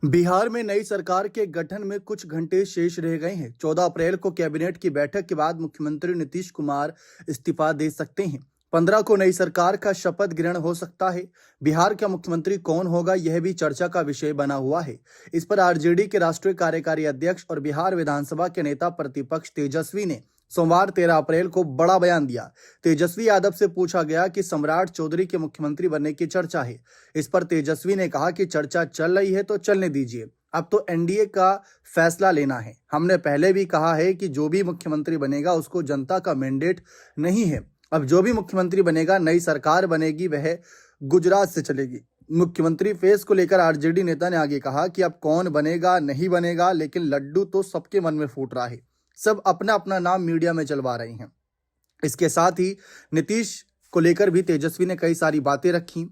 बिहार में नई सरकार के गठन में कुछ घंटे शेष रह गए हैं। 14 अप्रैल को कैबिनेट की बैठक के बाद मुख्यमंत्री नीतीश कुमार इस्तीफा दे सकते हैं। 15 को नई सरकार का शपथ ग्रहण हो सकता है। बिहार का मुख्यमंत्री कौन होगा, यह भी चर्चा का विषय बना हुआ है। इस पर आरजेडी के राष्ट्रीय कार्यकारी अध्यक्ष और बिहार विधानसभा के नेता प्रतिपक्ष तेजस्वी ने सोमवार 13 अप्रैल को बड़ा बयान दिया। तेजस्वी यादव से पूछा गया कि सम्राट चौधरी के मुख्यमंत्री बनने की चर्चा है। इस पर तेजस्वी ने कहा कि चर्चा चल रही है तो चलने दीजिए, अब तो एनडीए का फैसला लेना है। हमने पहले भी कहा है कि जो भी मुख्यमंत्री बनेगा उसको जनता का मैंडेट नहीं है। अब जो भी मुख्यमंत्री बनेगा, नई सरकार बनेगी, वह गुजरात से चलेगी। मुख्यमंत्री फेस को लेकर आरजेडी नेता ने आगे कहा कि अब कौन बनेगा नहीं बनेगा, लेकिन लड्डू तो सबके मन में फूट रहा है। सब अपना अपना नाम मीडिया में चलवा रहे हैं। इसके साथ ही नीतीश को लेकर भी तेजस्वी ने कई सारी बातें रखी।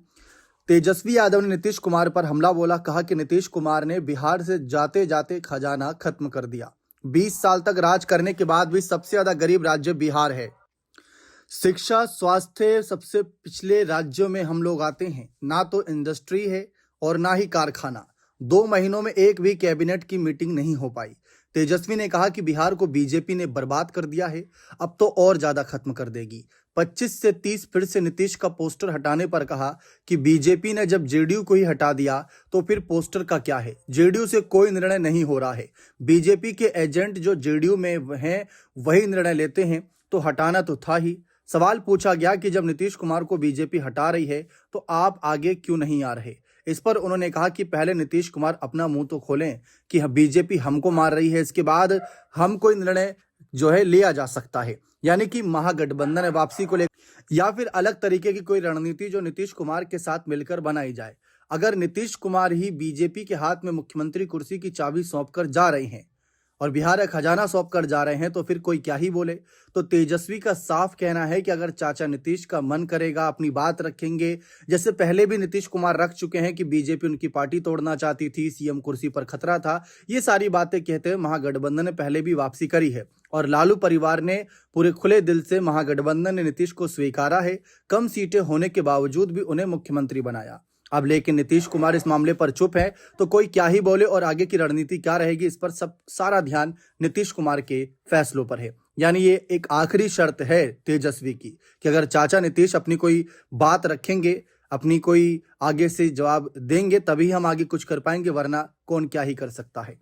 तेजस्वी यादव ने नीतीश कुमार पर हमला बोला। कहा कि नीतीश कुमार ने बिहार से जाते जाते खजाना खत्म कर दिया। 20 साल तक राज करने के बाद भी सबसे ज्यादा गरीब राज्य बिहार है। शिक्षा, स्वास्थ्य सबसे पिछले राज्यों में हम लोग आते हैं। ना तो इंडस्ट्री है और ना ही कारखाना। 2 महीनों में एक भी कैबिनेट की मीटिंग नहीं हो पाई। तेजस्वी ने कहा कि बिहार को बीजेपी ने बर्बाद कर दिया है, अब तो और ज्यादा खत्म कर देगी। 25 से 30 फिर से नीतीश का पोस्टर हटाने पर कहा कि बीजेपी ने जब जेडीयू को ही हटा दिया तो फिर पोस्टर का क्या है। जेडीयू से कोई निर्णय नहीं हो रहा है। बीजेपी के एजेंट जो जेडीयू में हैं वही निर्णय लेते हैं, तो हटाना तो था ही। सवाल पूछा गया कि जब नीतीश कुमार को बीजेपी हटा रही है तो आप आगे क्यों नहीं आ रहे। इस पर उन्होंने कहा कि पहले नीतीश कुमार अपना मुंह तो खोलें कि बीजेपी हमको मार रही है, इसके बाद हम कोई निर्णय जो है लिया जा सकता है। यानी कि महागठबंधन वापसी को लेकर या फिर अलग तरीके की कोई रणनीति जो नीतीश कुमार के साथ मिलकर बनाई जाए। अगर नीतीश कुमार ही बीजेपी के हाथ में मुख्यमंत्री कुर्सी की चाबी सौंप कर जा रहे हैं और बिहार का खजाना सौंप कर जा रहे हैं, तो फिर कोई क्या ही बोले। तो तेजस्वी का साफ कहना है कि अगर चाचा नीतीश का मन करेगा, अपनी बात रखेंगे, जैसे पहले भी नीतीश कुमार रख चुके हैं कि बीजेपी उनकी पार्टी तोड़ना चाहती थी, सीएम कुर्सी पर खतरा था, ये सारी बातें कहते हुए महागठबंधन ने पहले भी वापसी करी है और लालू परिवार ने पूरे खुले दिल से महागठबंधन ने नीतीश को स्वीकारा है। कम सीटें होने के बावजूद भी उन्हें मुख्यमंत्री बनाया। अब लेकिन नीतीश कुमार इस मामले पर चुप है, तो कोई क्या ही बोले और आगे की रणनीति क्या रहेगी, इस पर सारा ध्यान नीतीश कुमार के फैसलों पर है। यानी ये एक आखिरी शर्त है तेजस्वी की कि अगर चाचा नीतीश अपनी कोई बात रखेंगे, अपनी कोई आगे से जवाब देंगे, तभी हम आगे कुछ कर पाएंगे, वरना कौन क्या ही कर सकता है।